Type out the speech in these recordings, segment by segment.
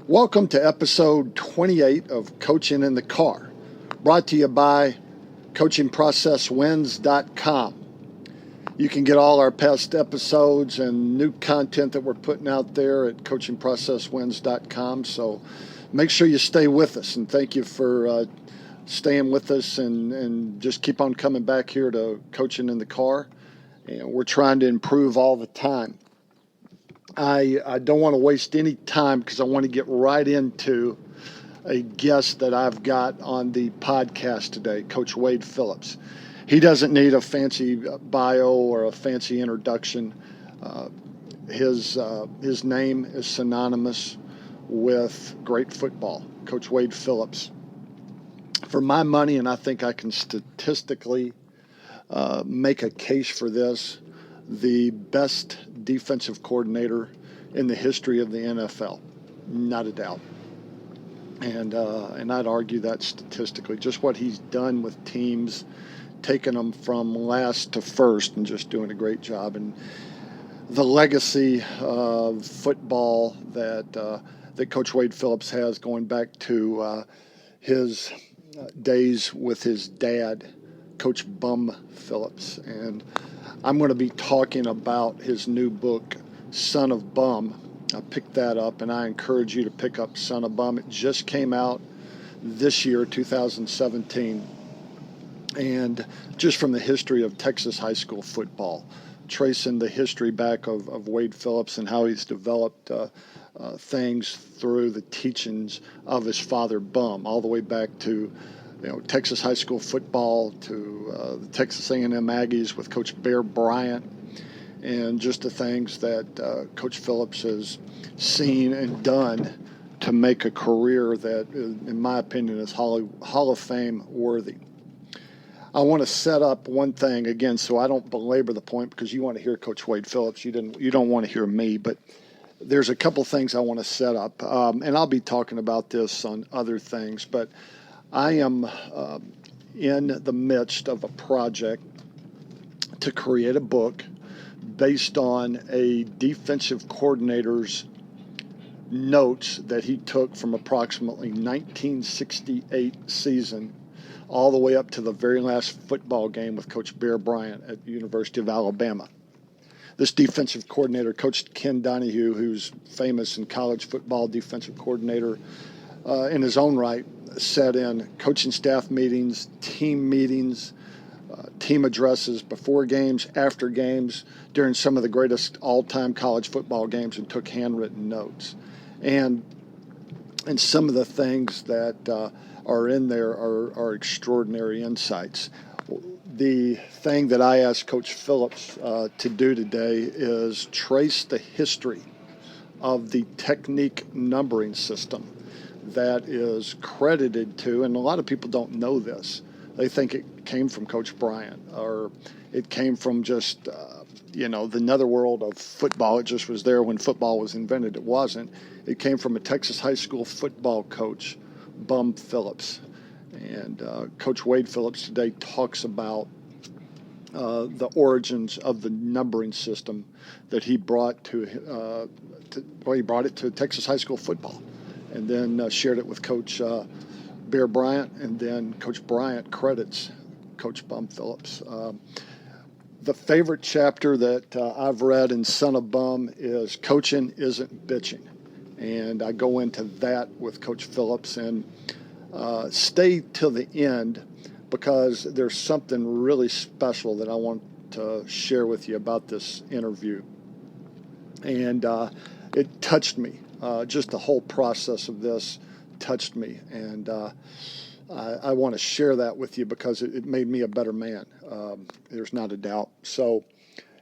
Welcome to episode 28 of Coaching in the Car, brought to you by coachingprocesswins.com. You can get all our past episodes and new content that we're putting out there at coachingprocesswins.com. So make sure you stay with us, and thank you for staying with us and just keep on coming back here to Coaching in the Car. And we're trying to improve all the time. I don't want to waste any time because I want to get right into a guest that I've got on the podcast today, Coach Wade Phillips. He doesn't need a fancy bio or a fancy introduction. His name is synonymous with great football, Coach Wade Phillips. For my money, and I think I can statistically make a case for this, the best defensive coordinator in the history of the NFL, not a doubt. And I'd argue that statistically, just what he's done with teams, taking them from last to first and just doing a great job. And the legacy of football that Coach Wade Phillips has, going back to his days with his dad, Coach Bum Phillips. And I'm going to be talking about his new book, Son of Bum. I picked that up, and I encourage you to pick up Son of Bum. It just came out this year, 2017, and just from the history of Texas high school football, tracing the history back of Wade Phillips and how he's developed things through the teachings of his father, Bum, all the way back to Texas high school football, to the Texas A&M Aggies with Coach Bear Bryant, and just the things that Coach Phillips has seen and done to make a career that, in my opinion, is Hall of Fame worthy. I want to set up one thing again, so I don't belabor the point, because you want to hear Coach Wade Phillips. You don't want to hear me, but there's a couple things I want to set up, and I'll be talking about this on other things, but I am in the midst of a project to create a book based on a defensive coordinator's notes that he took from approximately 1968 season all the way up to the very last football game with Coach Bear Bryant at the University of Alabama. This defensive coordinator, Coach Ken Donahue, who's famous in college football defensive coordinator in his own right, sat in coaching staff meetings, team addresses before games, after games, during some of the greatest all-time college football games, and took handwritten notes. And some of the things that are in there are extraordinary insights. The thing that I asked Coach Phillips to do today is trace the history of the technique numbering system that is credited to, and a lot of people don't know this. They think it came from Coach Bryant, or it came from just, the netherworld of football. It just was there when football was invented. It wasn't. It came from a Texas high school football coach, Bum Phillips. And Coach Wade Phillips today talks about the origins of the numbering system that he brought he brought it to Texas high school football, and then shared it with Coach Bear Bryant, and then Coach Bryant credits Coach Bum Phillips. The favorite chapter that I've read in Son of Bum is Coaching Isn't Bitching, and I go into that with Coach Phillips, and stay till the end, because there's something really special that I want to share with you about this interview. And it touched me. Just the whole process of this touched me. And I want to share that with you because it made me a better man. There's not a doubt. So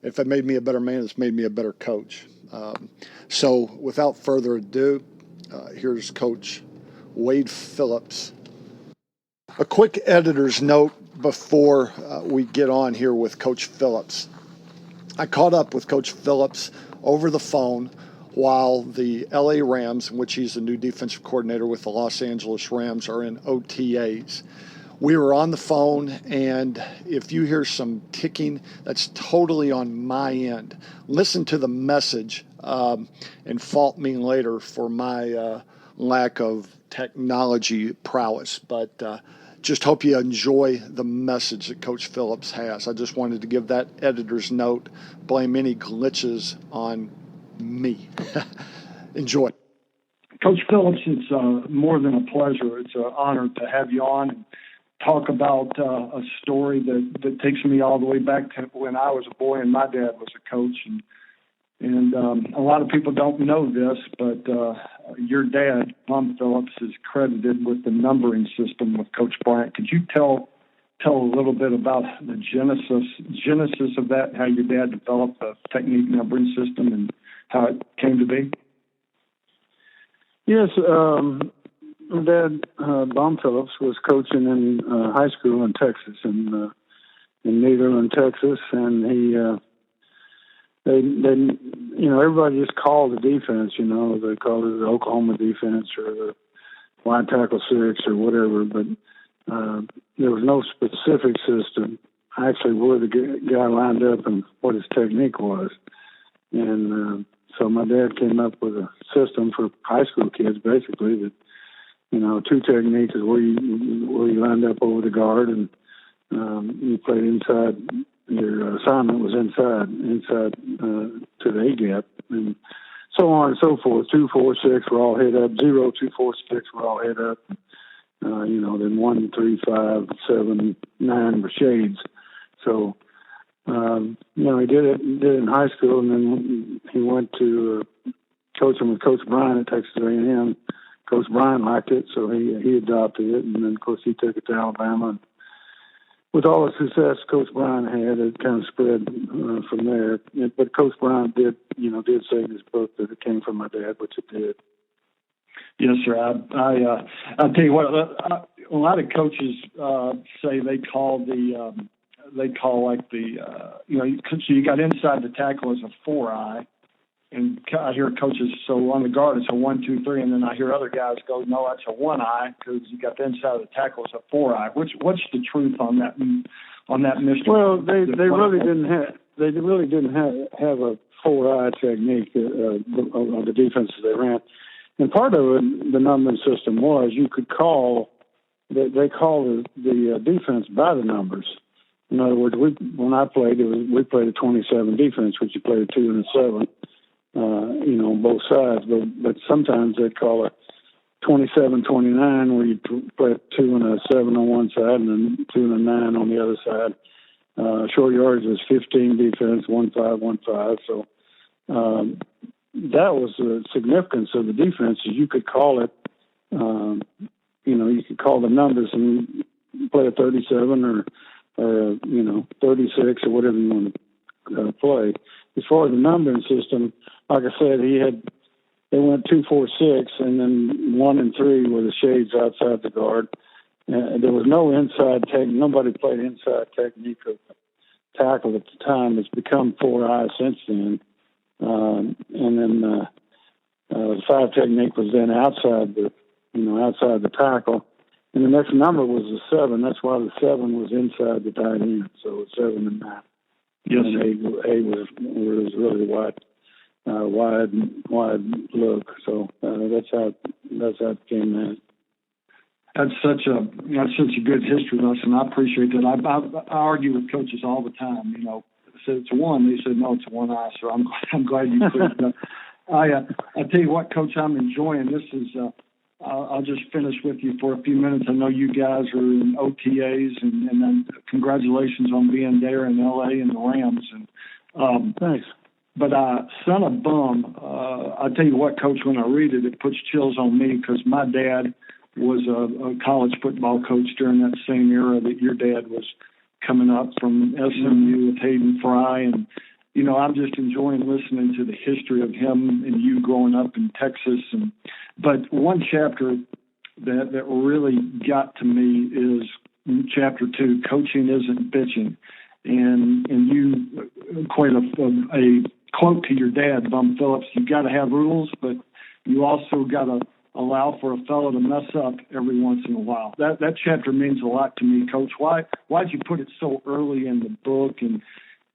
if it made me a better man, it's made me a better coach. So without further ado, here's Coach Wade Phillips. A quick editor's note before we get on here with Coach Phillips. I caught up with Coach Phillips over the phone while the LA Rams, in which he's the new defensive coordinator with the Los Angeles Rams, are in OTAs. We were on the phone, and if you hear some ticking, that's totally on my end. Listen to the message and fault me later for my lack of technology prowess. But just hope you enjoy the message that Coach Phillips has. I just wanted to give that editor's note. Blame any glitches on me. Enjoy. Coach Phillips, it's more than a pleasure. It's an honor to have you on and talk about a story that takes me all the way back to when I was a boy and my dad was a coach. And a lot of people don't know this, but your dad, Tom Phillips, is credited with the numbering system with Coach Bryant. Could you tell a little bit about the genesis of that, how your dad developed the technique numbering system and how it came to be? Yes, my dad, Bob Phillips, was coaching in high school in Texas, in Nederland, Texas, and everybody just called the defense. They called it the Oklahoma defense or the wide tackle six or whatever, but there was no specific system. Actually, where the guy lined up and what his technique was, and so my dad came up with a system for high school kids, basically, that, two techniques is where you lined up over the guard and you played inside. Your assignment was inside to the A-gap, and so on and so forth. 2, 4, 6 were all head up. 0, 2, 4, 6 were all head up. Then 1, 3, 5, 7, 9 were shades. So, he did it in high school, and then he went to coaching with Coach Bryant at Texas A&M. Coach Bryant liked it, so he adopted it, and then of course he took it to Alabama. And with all the success Coach Bryant had, it kind of spread from there. But Coach Bryant did say in his book that it came from my dad, which it did. Yes, sir. I'll tell you what. A lot of coaches say they call so you got inside the tackle as a 4-eye, and I hear coaches, so on the guard it's a 1, 2, 3, and then I hear other guys go, no, that's a 1-eye because you got the inside of the tackle as a 4-eye. What's the truth on that mystery? Well, they really didn't have a 4-eye technique of the defenses they ran, and part of it, the numbering system was you could call. They called the defense by the numbers. In other words, when I played, we played a 27 defense, which you played a 2 and a 7, on both sides. But sometimes they'd call it 27-29, where you play a 2 and a 7 on one side and then 2 and a 9 on the other side. Short yards was 15 defense, 1-5, 1-5. So that was the significance of the defense. Is you could call it, you could call the numbers and play a 37 or 36 or whatever you want to play. As far as the numbering system, like I said, they went 2, 4, 6, and then 1 and 3 were the shades outside the guard. There was no inside technique. Nobody played inside technique of tackle at the time. It's become 4-eye since then. And then the 5 technique was then outside the tackle. And the next number was the 7. That's why the 7 was inside the tight end. So it's 7 and 9. Yes. And 8 was really wide look. So that's how it came in. That's such a good history lesson. I appreciate that. I argue with coaches all the time. I said it's a 1. They said no, it's a 1-eye. So I'm glad you cleared it up. I tell you what, Coach, I'm enjoying this. I'll just finish with you for a few minutes. I know you guys are in OTAs, and then congratulations on being there in LA and the Rams. And thanks. But son of bum, I tell you what, Coach, when I read it, it puts chills on me because my dad was a college football coach during that same era that your dad was coming up from SMU with Hayden Fry. And, I'm just enjoying listening to the history of him and you growing up in Texas. But one chapter that really got to me is chapter 2, Coaching Isn't Bitching. And you equate a quote to your dad, Bum Phillips, you got to have rules, but you also got a allow for a fellow to mess up every once in a while. That chapter means a lot to me, Coach. Why'd you put it so early in the book? And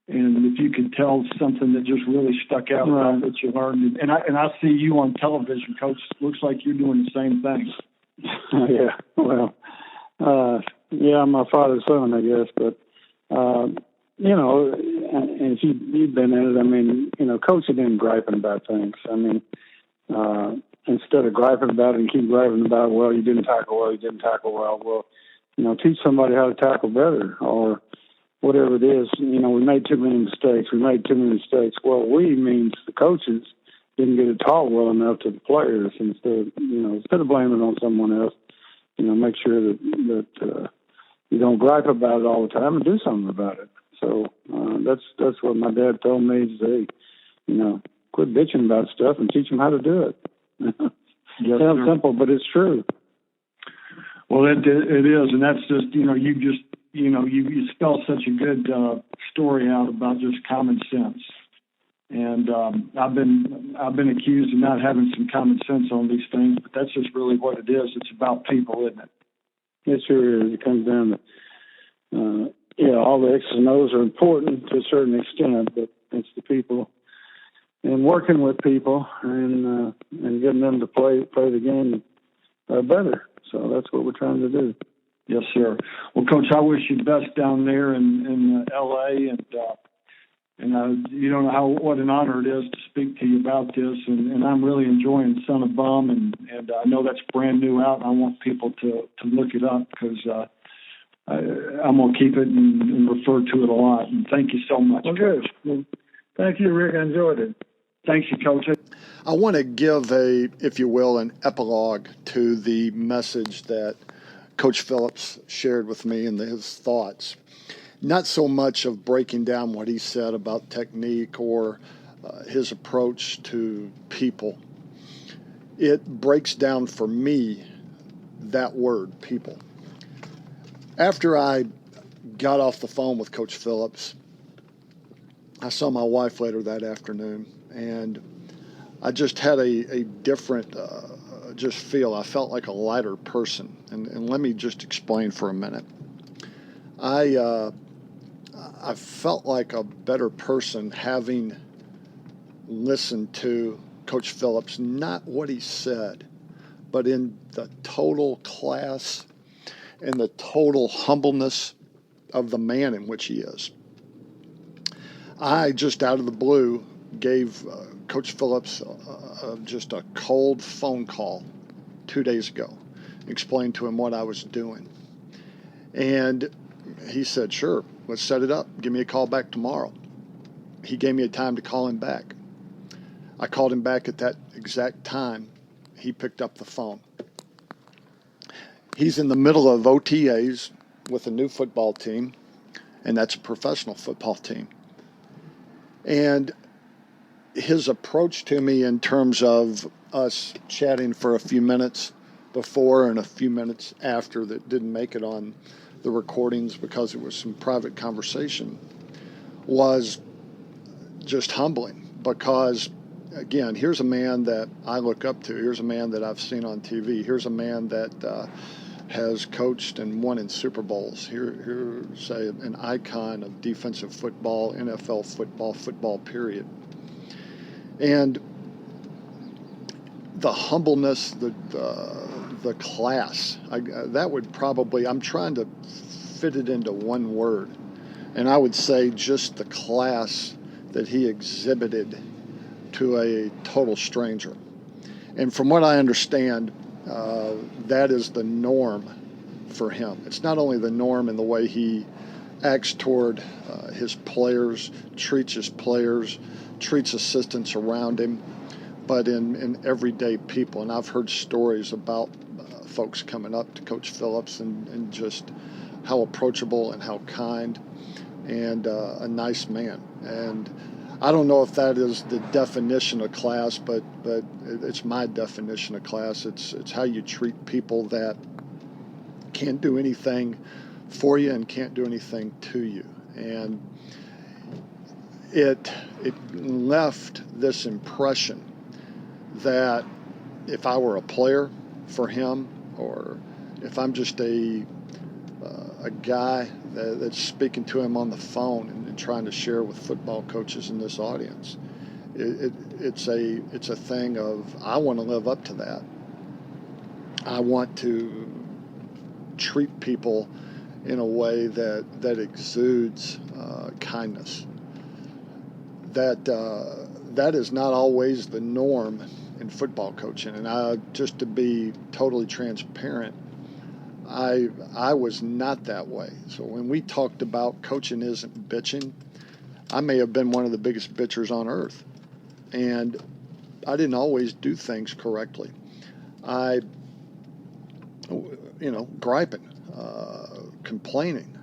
if you could tell something that just really stuck out about what you learned. And I see you on television, Coach. Looks like you're doing the same thing. Yeah, well, yeah, I'm my father's son, I guess. But, you know, and if you've been in it, I mean, you know, coaching and griping about things. I mean, instead of griping about it and keep griping about, well, you didn't tackle well. Well, you know, teach somebody how to tackle better or whatever it is. You know, we made too many mistakes. Well, we means the coaches didn't get it taught well enough to the players. Instead of blaming it on someone else, you know, make sure that you don't gripe about it all the time and do something about it. So that's what my dad told me to say. You know, quit bitching about stuff and teach them how to do it. Yes, sounds sir. simple, but it's true. Well, it is, and that's just, you know, you spell such a good story out about just common sense. And I've been accused of not having some common sense on these things, but that's just really what it is. It's about people, isn't it? It sure is. It comes down to, all the X's and O's are important to a certain extent, but it's the people and working with people and getting them to play the game better. So that's what we're trying to do. Yes, sir. Well, Coach, I wish you the best down there in L.A. And you don't know what an honor it is to speak to you about this. And I'm really enjoying Son of Bum, and I know that's brand new out. And I want people to look it up because I'm going to keep it and refer to it a lot. And thank you so much. Well, good. Well, thank you, Rick. I enjoyed it. Thank you, Coach. I want to give if you will, an epilogue to the message that Coach Phillips shared with me and his thoughts. Not so much of breaking down what he said about technique or his approach to people. It breaks down for me that word, people. After I got off the phone with Coach Phillips, I saw my wife later that afternoon, and I just had a different just feel. I felt like a lighter person. And let me just explain for a minute. I felt like a better person having listened to Coach Phillips, not what he said, but in the total class and the total humbleness of the man in which he is. I just out of the blue gave Coach Phillips just a cold phone call 2 days ago, explained to him what I was doing. And he said, sure, let's set it up. Give me a call back tomorrow. He gave me a time to call him back. I called him back at that exact time. He picked up the phone. He's in the middle of OTAs with a new football team, and that's a professional football team. And his approach to me in terms of us chatting for a few minutes before and a few minutes after that didn't make it on the recordings because it was some private conversation was just humbling because, again, here's a man that I look up to. Here's a man that I've seen on TV. Here's a man that has coached and won in Super Bowls. Here's an icon of defensive football, NFL football period. And the humbleness, the class, that would probably, I'm trying to fit it into one word. And I would say just the class that he exhibited to a total stranger. And from what I understand, that is the norm for him. It's not only the norm in the way he acts toward his players, treats assistants around him, but in everyday people. And I've heard stories about folks coming up to Coach Phillips and just how approachable and how kind and a nice man. And I don't know if that is the definition of class, but it's my definition of class. It's how you treat people that can't do anything for you and can't do anything to you. And it left this impression that if I were a player for him, or if I'm just a guy that's speaking to him on the phone and trying to share with football coaches in this audience. It's a thing of, I want to live up to that. I want to treat people in a way that exudes kindness. That is not always the norm in football coaching. And just to be totally transparent, I was not that way. So when we talked about coaching isn't bitching, I may have been one of the biggest bitchers on earth. And I didn't always do things correctly. Griping, complaining,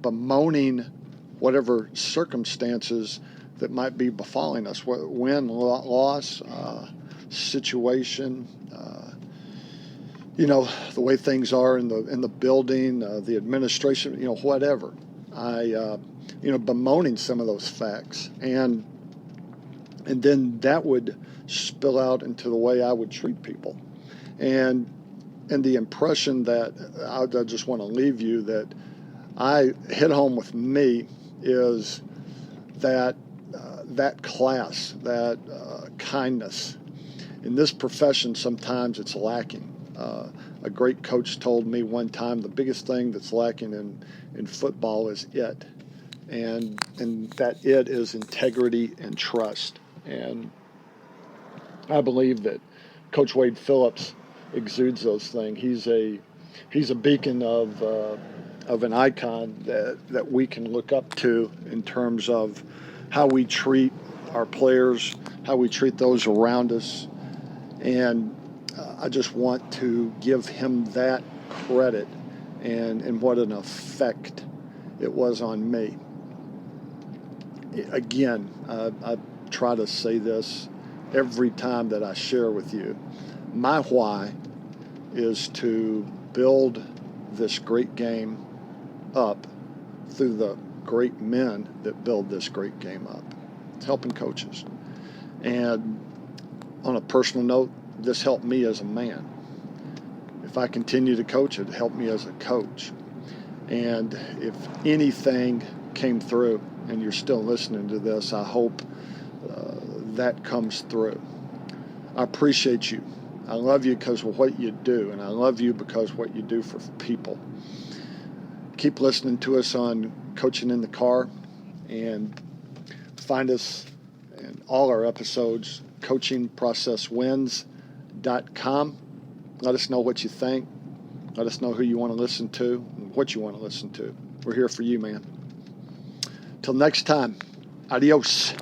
bemoaning whatever circumstances that might be befalling us, win, loss, situation, the way things are in the building, the administration, whatever. Bemoaning some of those facts, and then that would spill out into the way I would treat people, and the impression that I just want to leave you that I hit home with me is that class, that kindness. In this profession, sometimes it's lacking. A great coach told me one time the biggest thing that's lacking in football is it. And that it is integrity and trust. And I believe that Coach Wade Phillips exudes those things. He's a beacon of an icon that we can look up to in terms of how we treat our players, how we treat those around us. And I just want to give him that credit and what an effect it was on me. Again, I try to say this every time that I share with you. My why is to build this great game up through the great men that build this great game up. It's helping coaches. And on a personal note, this helped me as a man. If I continue to coach, it helped me as a coach. And if anything came through and you're still listening to this, I hope that comes through. I appreciate you. I love you because of what you do, and I love you because of what you do for people. Keep listening to us on Coaching in the Car, and find us in all our episodes, coachingprocesswins.com. Let us know what you think. Let us know who you want to listen to and what you want to listen to. We're here for you, man. Till next time, adios.